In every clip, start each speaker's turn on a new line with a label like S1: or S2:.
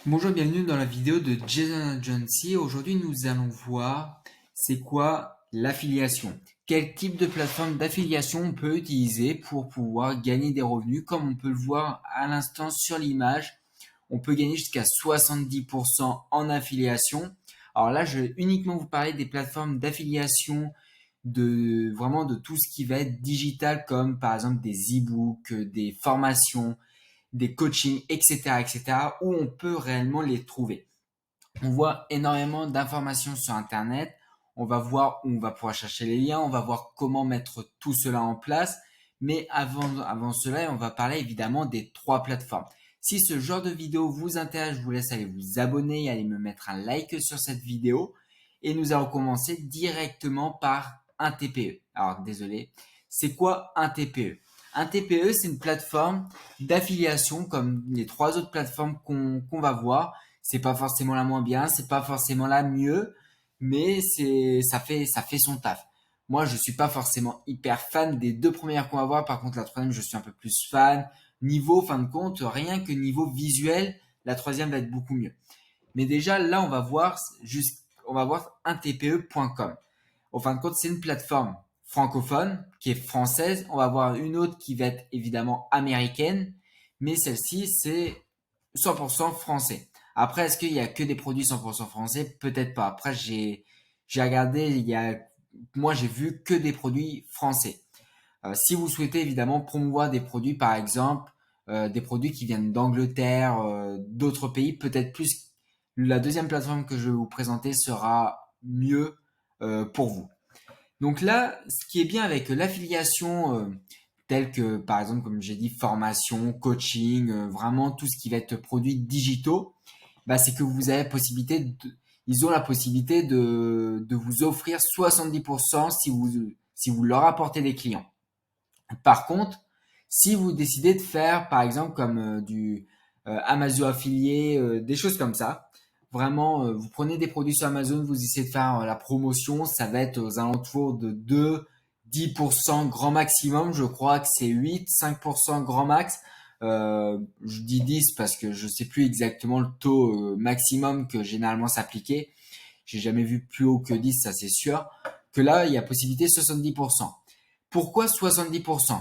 S1: Bonjour, bienvenue dans la vidéo de Jason Agency. Aujourd'hui, nous allons voir c'est quoi l'affiliation. Quel type de plateforme d'affiliation on peut utiliser pour pouvoir gagner des revenus. Comme on peut le voir à l'instant sur l'image, on peut gagner jusqu'à 70% en affiliation. Alors là, je vais uniquement vous parler des plateformes d'affiliation de vraiment de tout ce qui va être digital, comme par exemple des e-books, des formations, des coachings, etc., etc., où on peut réellement les trouver. On voit énormément d'informations sur Internet. On va voir où on va pouvoir chercher les liens. On va voir comment mettre tout cela en place. Mais avant cela, on va parler évidemment des trois plateformes. Si ce genre de vidéo vous intéresse, je vous laisse aller vous abonner et aller me mettre un like sur cette vidéo. Et nous allons commencer directement par un TPE. Alors, désolé. C'est quoi un TPE? Un TPE, c'est une plateforme d'affiliation comme les trois autres plateformes qu'on va voir. C'est pas forcément la moins bien, c'est pas forcément la mieux, mais ça fait son taf. Moi, je suis pas forcément hyper fan des deux premières qu'on va voir. Par contre, la troisième, je suis un peu plus fan. Niveau, fin de compte, rien que niveau visuel, la troisième va être beaucoup mieux. Mais déjà, là, on va voir un TPE.com. Au fin de compte, c'est une plateforme francophone qui est française. On va voir une autre qui va être évidemment américaine, mais celle-ci, c'est 100% français. Après, est-ce qu'il y a que des produits 100% français? Peut-être pas. Après, j'ai regardé, moi, j'ai vu que des produits français. Si vous souhaitez évidemment promouvoir des produits, par exemple, des produits qui viennent d'Angleterre, d'autres pays, peut-être plus, la deuxième plateforme que je vais vous présenter sera mieux pour vous. Donc là, ce qui est bien avec l'affiliation, telle que par exemple, comme j'ai dit, formation, coaching, vraiment tout ce qui va être produits digitaux, bah, c'est que vous avez ils ont la possibilité de vous offrir 70% si vous leur apportez des clients. Par contre, si vous décidez de faire, par exemple, comme du Amazon affilié, des choses comme ça, vraiment, vous prenez des produits sur Amazon, vous essayez de faire la promotion, ça va être aux alentours de 2-10% grand maximum. Je crois que c'est 8-5% grand max. Je dis 10 parce que je sais plus exactement le taux maximum que généralement s'appliquait. J'ai jamais vu plus haut que 10, ça c'est sûr. Que là, il y a possibilité 70%. Pourquoi 70%?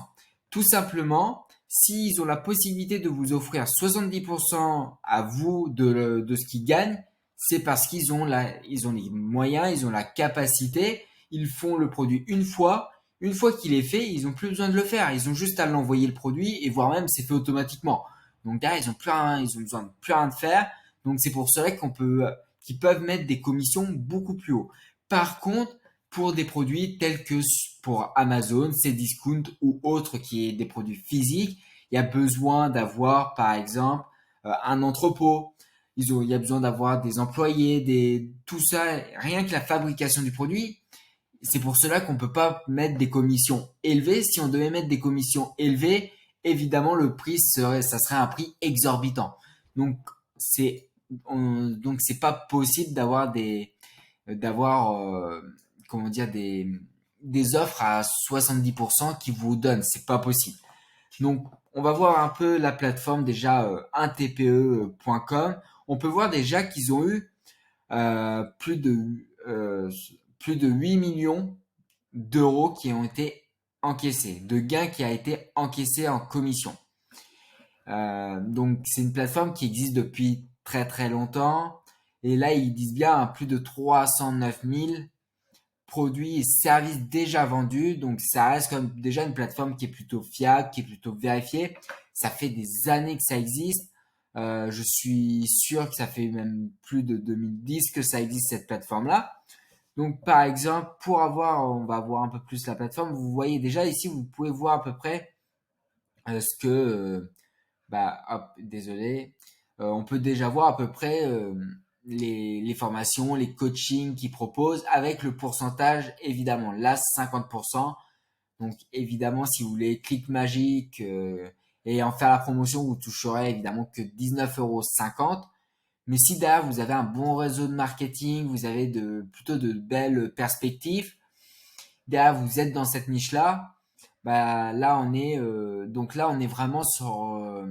S1: Tout simplement, s'ils ont la possibilité de vous offrir 70% à vous de ce qu'ils gagnent, c'est parce ils ont les moyens, ils ont la capacité, ils font le produit une fois. Une fois qu'il est fait, ils n'ont plus besoin de le faire. Ils ont juste à l'envoyer le produit et voire même c'est fait automatiquement. Donc derrière, ils ont besoin de plus rien de faire. Donc c'est pour cela qu'ils peuvent mettre des commissions beaucoup plus haut. Par contre, pour des produits tels que pour Amazon, Cdiscount ou autres qui est des produits physiques, il y a besoin d'avoir, par exemple, un entrepôt. Il y a besoin d'avoir des employés, tout ça, rien que la fabrication du produit. C'est pour cela qu'on peut pas mettre des commissions élevées. Si on devait mettre des commissions élevées, évidemment, ça serait un prix exorbitant. Donc, donc c'est pas possible d'avoir comment dire des offres à 70% qui vous donnent, c'est pas possible. Donc on va voir un peu la plateforme déjà 1tpe.com. On peut voir déjà qu'ils ont eu euh, plus de euh, plus de 8 millions d'euros qui ont été encaissés, de gains qui a été encaissé en commission. Donc c'est une plateforme qui existe depuis très très longtemps. Et là, ils disent bien plus de 309 000 produits et services déjà vendus. Donc ça reste comme déjà une plateforme qui est plutôt fiable, qui est plutôt vérifiée. Ça fait des années que ça existe. Je suis sûr que ça fait même plus de 2010 que ça existe cette plateforme-là. Donc par exemple, on va voir un peu plus la plateforme. Vous voyez déjà ici, vous pouvez voir à peu près ce que hop, désolé. On peut déjà voir à peu près les formations, les coachings qu'ils proposent avec le pourcentage, évidemment. Là, 50%. Donc, évidemment, si vous voulez clic magique et en faire la promotion, vous toucherez évidemment que 19,50 €. Mais si derrière, vous avez un bon réseau de marketing, vous avez plutôt de belles perspectives, derrière, vous êtes dans cette niche-là, bah là on est vraiment sur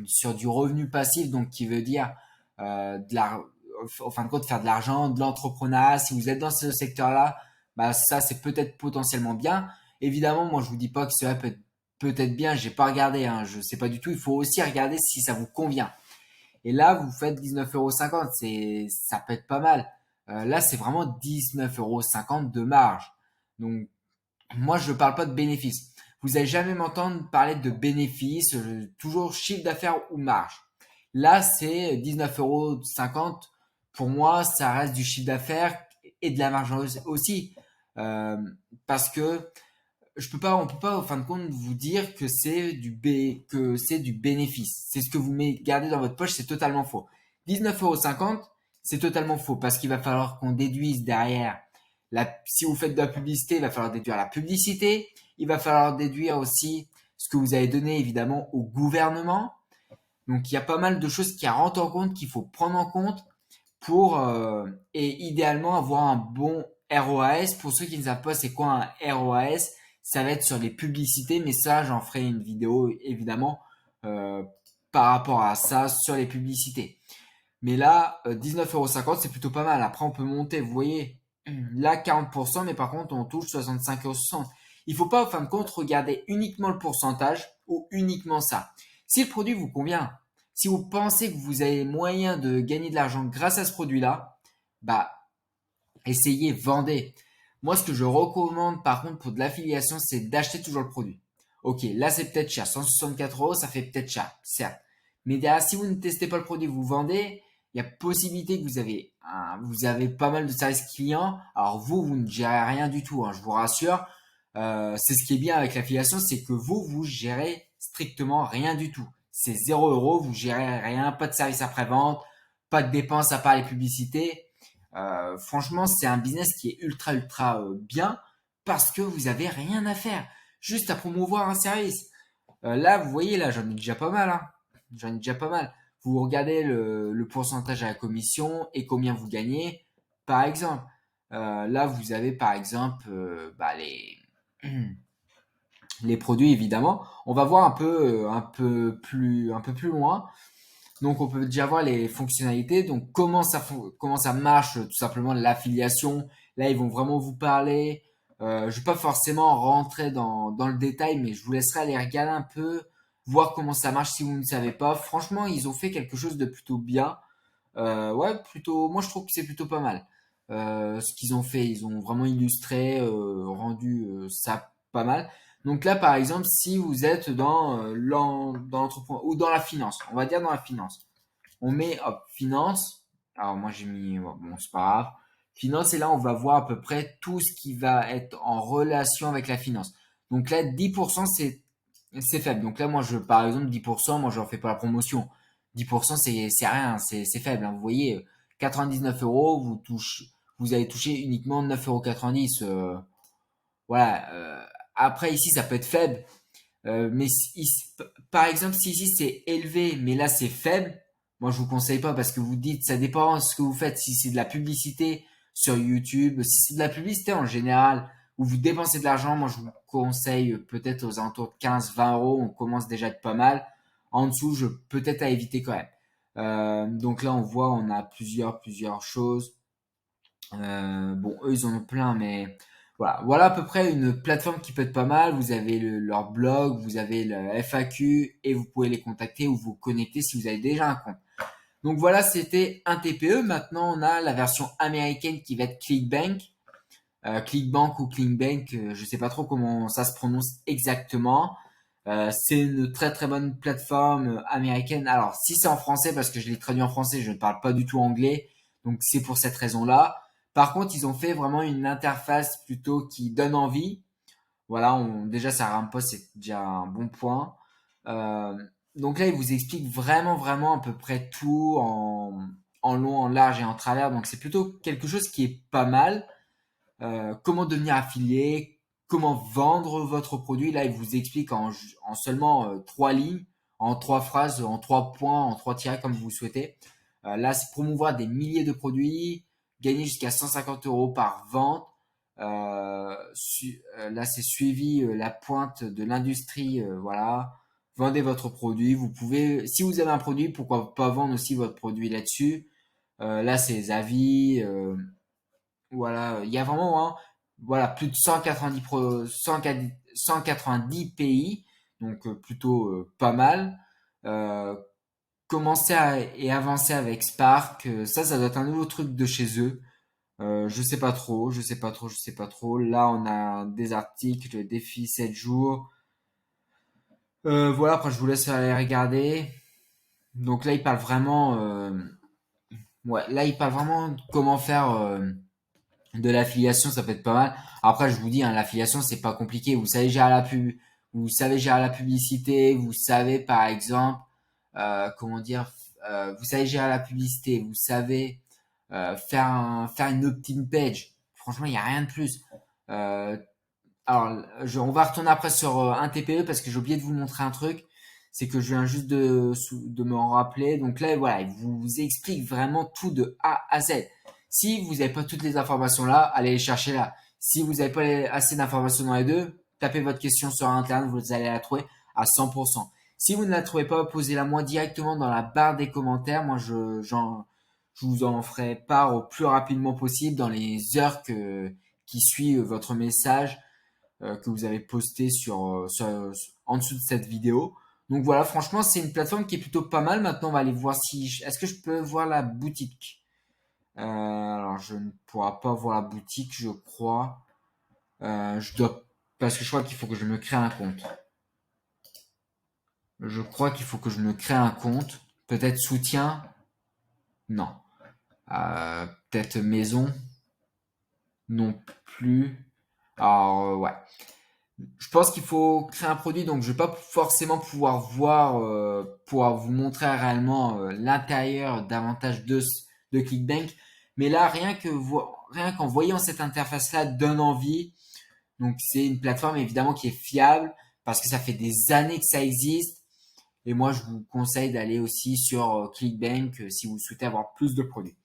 S1: sur du revenu passif, donc qui veut dire en fin de compte, faire de l'argent, de l'entrepreneuriat. Si vous êtes dans ce secteur-là, bah ça c'est peut-être potentiellement bien. Évidemment, moi je vous dis pas que cela peut être peut-être bien. J'ai pas regardé, hein, je sais pas du tout. Il faut aussi regarder si ça vous convient. Et là, vous faites 19,50 €. Ça peut être pas mal. Là, c'est vraiment 19,50 € de marge. Donc, moi, je ne parle pas de bénéfices. Vous n'allez jamais m'entendre parler de bénéfices, toujours chiffre d'affaires ou marge. Là, c'est 19,50 €. Pour moi, ça reste du chiffre d'affaires et de la marge aussi. Euh, Parce que on peut pas, en fin de compte, vous dire que que c'est du bénéfice. C'est ce que vous gardez dans votre poche, c'est totalement faux. 19,50 €, c'est totalement faux parce qu'il va falloir qu'on déduise derrière si vous faites de la publicité, il va falloir déduire la publicité. Il va falloir déduire aussi ce que vous avez donné, évidemment, au gouvernement. Donc, il y a pas mal de choses qui rentrent en compte, qu'il faut prendre en compte et idéalement avoir un bon ROAS. Pour ceux qui ne savent pas c'est quoi un ROAS, ça va être sur les publicités, mais ça j'en ferai une vidéo évidemment euh, par rapport à ça sur les publicités. Mais là, 19,50 € c'est plutôt pas mal. Après on peut monter, vous voyez, là 40%, mais par contre on touche 65,60 €. Il faut pas en fin de compte regarder uniquement le pourcentage ou uniquement ça. Si le produit vous convient, si vous pensez que vous avez moyen de gagner de l'argent grâce à ce produit-là, bah, essayez, vendez. Moi, ce que je recommande par contre pour de l'affiliation, c'est d'acheter toujours le produit. Ok, là c'est peut-être cher, 164 €, ça fait peut-être cher, certes. Mais derrière, si vous ne testez pas le produit, vous vendez, il y a possibilité que vous avez pas mal de services clients. Alors vous ne gérez rien du tout, hein, je vous rassure. C'est ce qui est bien avec l'affiliation, c'est que vous gérez strictement rien du tout. C'est 0 €, vous gérez rien, pas de service après-vente, pas de dépenses à part les publicités. Franchement, c'est un business qui est ultra bien parce que vous avez rien à faire, juste à promouvoir un service. Là, vous voyez, là, j'en ai déjà pas mal, hein. J'en ai déjà pas mal. Vous regardez le pourcentage à la commission et combien vous gagnez. Par exemple, là, vous avez par exemple les produits évidemment. On va voir un peu plus loin. Donc, on peut déjà voir les fonctionnalités. Donc, comment ça marche, tout simplement l'affiliation. Là, ils vont vraiment vous parler. Je vais pas forcément rentrer dans le détail, mais je vous laisserai aller regarder un peu, voir comment ça marche si vous ne savez pas. Franchement, ils ont fait quelque chose de plutôt bien. Ouais, plutôt. Moi, je trouve que c'est plutôt pas mal. Ce qu'ils ont fait, ils ont vraiment illustré, rendu ça pas mal. Donc là, par exemple, si vous êtes dans l'entrepreneuriat ou dans la finance, on va dire dans la finance, on met hop, finance. Alors moi j'ai mis, bon, c'est pas grave. Finance, et là on va voir à peu près tout ce qui va être en relation avec la finance. Donc là, 10% c'est faible. Donc là, moi, par exemple, 10%, moi, je leur fais pas la promotion. 10%, c'est rien, c'est faible, hein. Vous voyez, 99 €, vous allez toucher uniquement 9,90 €. Voilà. Après, ici, ça peut être faible. Mais par exemple, si ici c'est élevé, mais là c'est faible, moi je vous conseille pas parce que vous dites, ça dépend de ce que vous faites. Si c'est de la publicité sur YouTube, si c'est de la publicité en général, où vous dépensez de l'argent, moi je vous conseille peut-être aux alentours de 15-20 €. On commence déjà à être pas mal. En dessous, peut-être à éviter quand même. Donc là, on voit, on a plusieurs choses. Bon, eux, ils en ont plein, mais voilà à peu près une plateforme qui peut être pas mal. Vous avez leur blog, vous avez le FAQ et vous pouvez les contacter ou vous connecter si vous avez déjà un compte. Donc voilà, c'était un TPE. Maintenant, on a la version américaine qui va être ClickBank. ClickBank ou ClickBank, je sais pas trop comment ça se prononce exactement. C'est une très bonne plateforme américaine. Alors, si c'est en français, parce que je l'ai traduit en français, je ne parle pas du tout anglais, donc c'est pour cette raison-là. Par contre, ils ont fait vraiment une interface plutôt qui donne envie. Voilà, déjà ça rampe pas, c'est déjà un bon point. Euh, donc là, ils vous expliquent vraiment à peu près tout en long, en large et en travers. Donc c'est plutôt quelque chose qui est pas mal. Comment devenir affilié, comment vendre votre produit. Là, il vous explique en seulement 3 lignes, en 3 phrases, en 3 points, en 3 tirets, comme vous souhaitez. Là, c'est promouvoir des milliers de produits, gagner jusqu'à 150 € par vente. Là, c'est suivi la pointe de l'industrie, voilà. vendez votre produit. Vous pouvez, si vous avez un produit, pourquoi pas vendre aussi votre produit là-dessus. Là, c'est les avis. Voilà, il y a vraiment voilà, plus de 190, 190 pays, donc plutôt pas mal. Euh, Commencer et avancer avec Spark, ça doit être un nouveau truc de chez eux. Je sais pas trop, je sais pas trop, je sais pas trop. Là, on a des articles, défi 7 jours. Voilà, après je vous laisse aller regarder. Donc là, il parle vraiment, ouais, là, il parle vraiment de comment faire de l'affiliation, ça peut être pas mal. Après, je vous dis, hein, l'affiliation, c'est pas compliqué. Vous savez gérer la pub, vous savez gérer la publicité, vous savez par exemple, comment dire, vous savez gérer la publicité, vous savez faire une opt-in page. Franchement, il n'y a rien de plus. Euh, alors, on va retourner après sur un TPE parce que j'ai oublié de vous montrer un truc. C'est que je viens juste de m'en rappeler. Donc là, voilà, il vous explique vraiment tout de A à Z. Si vous n'avez pas toutes les informations là, allez les chercher là. Si vous n'avez pas assez d'informations dans les deux, tapez votre question sur Internet, vous allez la trouver à 100%. Si vous ne la trouvez pas, posez-la moi directement dans la barre des commentaires. Moi, je vous en ferai part au plus rapidement possible dans les heures qui suivent votre message que vous avez posté en dessous de cette vidéo. Donc voilà, franchement, c'est une plateforme qui est plutôt pas mal. Maintenant, on va aller voir si... Est-ce que je peux voir la boutique? Alors, je ne pourrai pas voir la boutique, je crois. Je dois... Parce que je crois qu'il faut que je me crée un compte. Je crois qu'il faut que je me crée un compte. Peut-être soutien? Non. Peut-être maison? Non plus. Alors, ouais. Je pense qu'il faut créer un produit, donc je vais pas forcément pouvoir vous montrer réellement l'intérieur davantage de ClickBank. Mais là, rien qu'en voyant cette interface-là donne envie. Donc c'est une plateforme évidemment qui est fiable parce que ça fait des années que ça existe. Et moi, je vous conseille d'aller aussi sur ClickBank si vous souhaitez avoir plus de produits.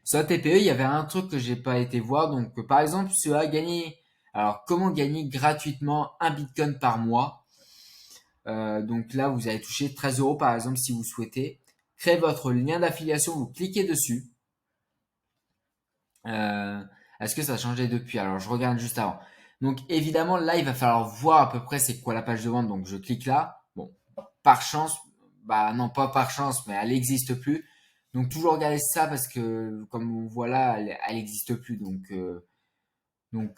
S1: Sur la TPE, il y avait un truc que j'ai pas été voir. Donc, par exemple, cela a gagné. Alors, comment gagner gratuitement un Bitcoin par mois? Donc là, vous allez toucher 13 euros par exemple si vous souhaitez. Créez votre lien d'affiliation, vous cliquez dessus. Euh, Est-ce que ça a changé depuis? Alors, je regarde juste avant. Donc, évidemment, là, il va falloir voir à peu près c'est quoi la page de vente. Donc, je clique là. Bon, par chance, bah non, pas par chance, mais elle n'existe plus. Donc, toujours regarder ça parce que, comme on voit là, elle n'existe plus. Donc,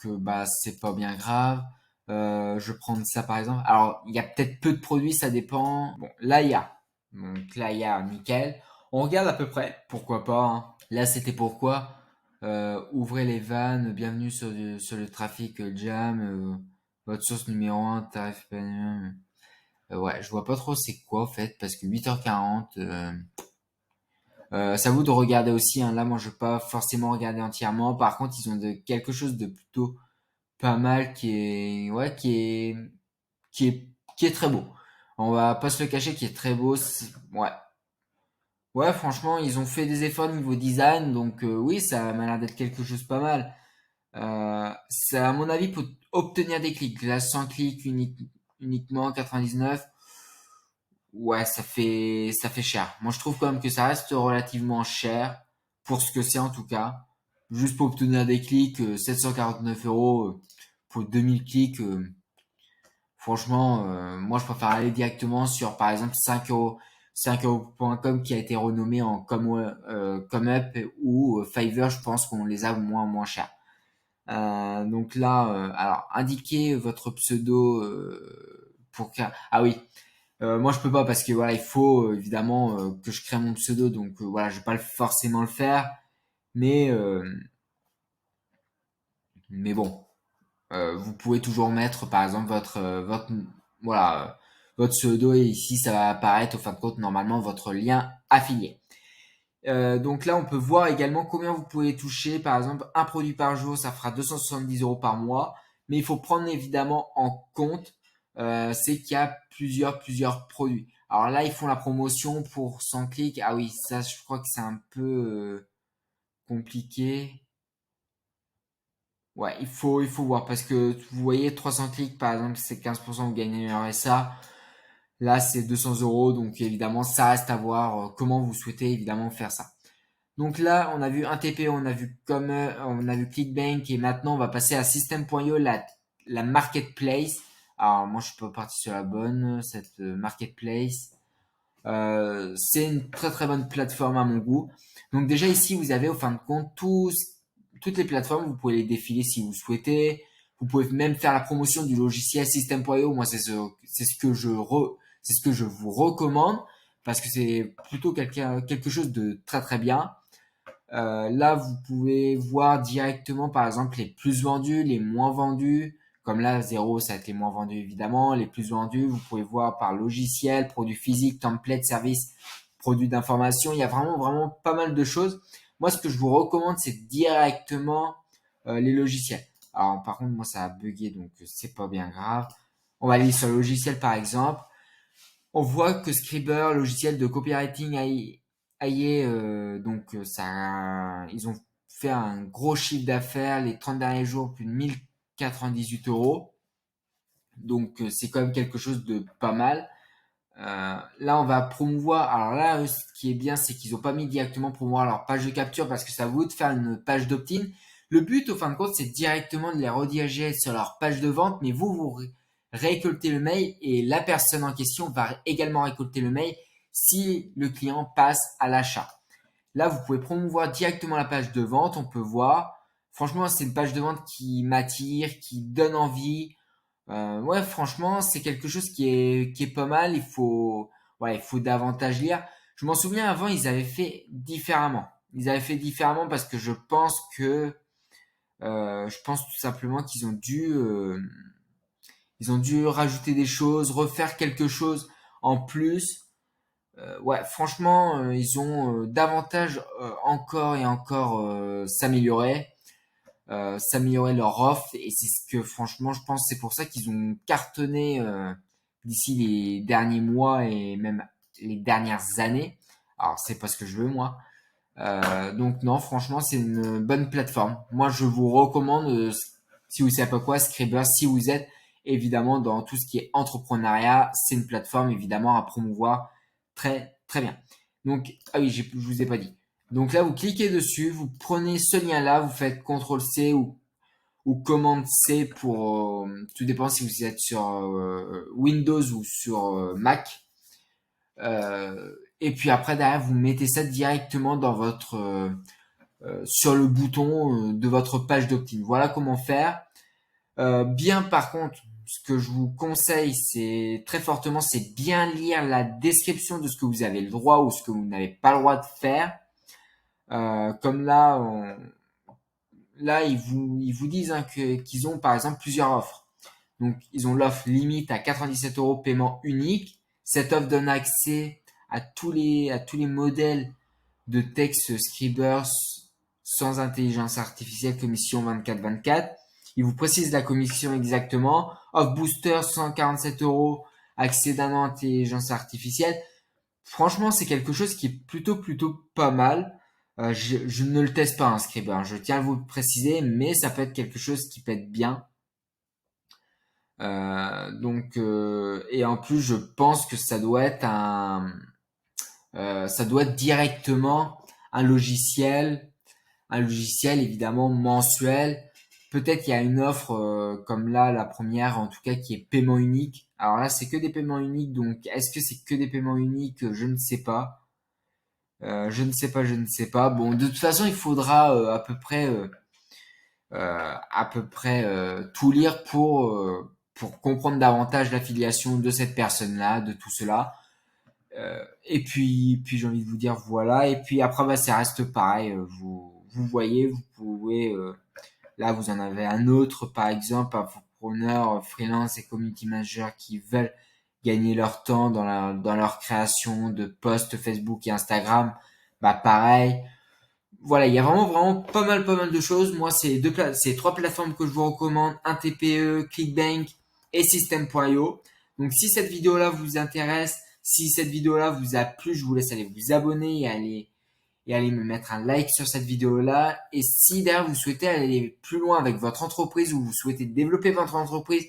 S1: bah, c'est pas bien grave. Je prends ça par exemple. Alors, il y a peut-être peu de produits, ça dépend. Bon, là, il y a. Donc, là, il y a, nickel. On regarde à peu près. Pourquoi pas, hein. Là, c'était pourquoi. Ouvrez les vannes. Bienvenue sur le trafic jam. Votre source numéro un tarif premium. Ouais, je vois pas trop c'est quoi, en fait, parce que 8h40. Ça vous de regarder aussi, hein. Là, moi, je vais pas forcément regarder entièrement. Par contre, ils ont quelque chose de plutôt pas mal ouais qui est très beau. On va pas se le cacher qui est très beau. Ouais. Ouais, franchement, ils ont fait des efforts niveau design, donc oui, ça m'a l'air d'être quelque chose pas mal. Ça, à mon avis, pour obtenir des clics, là, 100 clics uniquement 99, ouais, ça fait cher. Moi, je trouve quand même que ça reste relativement cher pour ce que c'est en tout cas. Juste pour obtenir des clics, 749 euros pour 2000 clics. Franchement, moi je préfère aller directement sur par exemple 5 euros, 5euros.com qui a été renommé en ComeUp ou Fiverr, je pense qu'on les a moins cher. Donc là, alors indiquez votre pseudo ah oui, moi je peux pas parce que voilà il faut évidemment que je crée mon pseudo donc voilà je vais pas forcément le faire mais euh, mais bon. Vous pouvez toujours mettre par exemple voilà votre pseudo et ici ça va apparaître au fin de compte normalement votre lien affilié. Donc là on peut voir également combien vous pouvez toucher. Par exemple un produit par jour ça fera 270 euros par mois, mais il faut prendre évidemment en compte c'est qu'il y a plusieurs produits. Alors là ils font la promotion pour 100 clics. Ah oui ça je crois que c'est un peu compliqué. Ouais, il faut voir parce que vous voyez 300 clics par exemple, c'est 15%, vous gagnez un RSA. Là, c'est 200 €, donc évidemment, ça reste à voir comment vous souhaitez évidemment faire ça. Donc là, on a vu un TP, on a vu on a vu ClickBank et maintenant on va passer à System.io, la marketplace. Alors moi, je suis pas parti sur la bonne, cette marketplace. C'est une très très bonne plateforme à mon goût. Donc déjà ici, vous avez au fin de compte toutes les plateformes. Vous pouvez les défiler si vous souhaitez. Vous pouvez même faire la promotion du logiciel System.io. Moi, c'est ce que c'est ce que je vous recommande parce que c'est plutôt quelque chose de très très bien. Là, vous pouvez voir directement, par exemple, les plus vendus, les moins vendus. Comme là, 0, ça a été moins vendu évidemment. Les plus vendus, vous pouvez voir par logiciel, produit physique, template, service, produit d'information. Il y a vraiment, vraiment pas mal de choses. Moi, ce que je vous recommande, c'est directement les logiciels. Alors, par contre, moi, ça a bugué, donc c'est pas bien grave. On va aller sur le logiciel, par exemple. On voit que Scriber, logiciel de copywriting AI, donc ils ont fait un gros chiffre d'affaires les 30 derniers jours, plus de 1098 €. Donc c'est quand même quelque chose de pas mal. Là, on va promouvoir. Alors là, ce qui est bien, c'est qu'ils n'ont pas mis directement promouvoir leur page de capture parce que ça vaut de faire une page d'opt-in. Le but, au fin de compte, c'est directement de les rediriger sur leur page de vente, mais vous récoltez le mail et la personne en question va également récolter le mail si le client passe à l'achat. Là, vous pouvez promouvoir directement la page de vente. On peut voir. Franchement, c'est une page de vente qui m'attire, qui donne envie. Ouais, franchement, c'est quelque chose qui est pas mal. Ouais, il faut davantage lire. Je m'en souviens avant, ils avaient fait différemment. Ils avaient fait différemment parce que je pense tout simplement ils ont dû rajouter des choses, refaire quelque chose en plus. Ouais, franchement, ils ont davantage encore et encore s'améliorer leur offre et c'est ce que franchement je pense c'est pour ça qu'ils ont cartonné d'ici les derniers mois et même les dernières années. Alors c'est pas ce que je veux moi. Donc non, franchement c'est une bonne plateforme. Moi je vous recommande si vous savez pas quoi, Scribr, si vous êtes évidemment dans tout ce qui est entrepreneuriat, c'est une plateforme évidemment à promouvoir très très bien. Donc ah oui, je vous ai pas dit. Donc là, vous cliquez dessus, vous prenez ce lien-là, vous faites CTRL-C ou Command-C pour... tout dépend si vous êtes sur Windows ou sur Mac. Et puis après, derrière, vous mettez ça directement dans sur le bouton de votre page d'opt-in. Voilà comment faire. Bien par contre, ce que je vous conseille, c'est très fortement, c'est bien lire la description de ce que vous avez le droit ou ce que vous n'avez pas le droit de faire. Comme là, ils vous disent hein, qu'ils ont par exemple plusieurs offres. Donc, ils ont l'offre limite à 97 € paiement unique. Cette offre donne accès à à tous les modèles de texte Scribers sans intelligence artificielle, commission 24/24. Ils vous précisent la commission exactement. Off Booster 147 €, accès d'un an intelligence artificielle. Franchement, c'est quelque chose qui est plutôt pas mal. Je ne le teste pas, un Scriber. Je tiens à vous le préciser, mais ça peut être quelque chose qui peut être bien. Et en plus, je pense que ça doit être directement un logiciel évidemment mensuel. Peut-être qu'il y a une offre comme là, la première, en tout cas, qui est paiement unique. Alors là, c'est que des paiements uniques, donc est-ce que c'est que des paiements uniques? Je ne sais pas. Je ne sais pas. Bon, de toute façon, il faudra à peu près tout lire pour comprendre davantage l'affiliation de cette personne-là, de tout cela. Puis j'ai envie de vous dire voilà. Et puis après, bah, ça reste pareil. Vous voyez, vous pouvez. Là, vous en avez un autre, par exemple, un entrepreneur, freelance et community manager qui veulent gagner leur temps dans leur création de posts Facebook et Instagram. Bah pareil, voilà, il y a vraiment pas mal de choses. Moi, c'est trois plateformes que je vous recommande, un TPE, ClickBank et System.io. Donc, si cette vidéo-là vous intéresse, si cette vidéo-là vous a plu, je vous laisse aller vous abonner et aller me mettre un like sur cette vidéo-là. Et si derrière vous souhaitez aller plus loin avec votre entreprise ou vous souhaitez développer votre entreprise,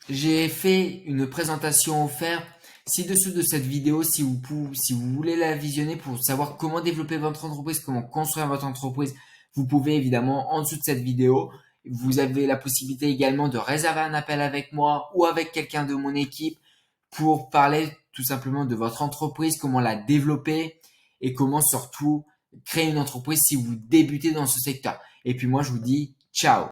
S1: j'ai fait une présentation offerte Ci-dessous de cette vidéo, si vous voulez la visionner pour savoir comment développer votre entreprise, comment construire votre entreprise, vous pouvez évidemment en dessous de cette vidéo. Vous avez la possibilité également de réserver un appel avec moi ou avec quelqu'un de mon équipe pour parler tout simplement de votre entreprise, comment la développer et comment surtout créer une entreprise si vous débutez dans ce secteur. Et puis moi, je vous dis ciao.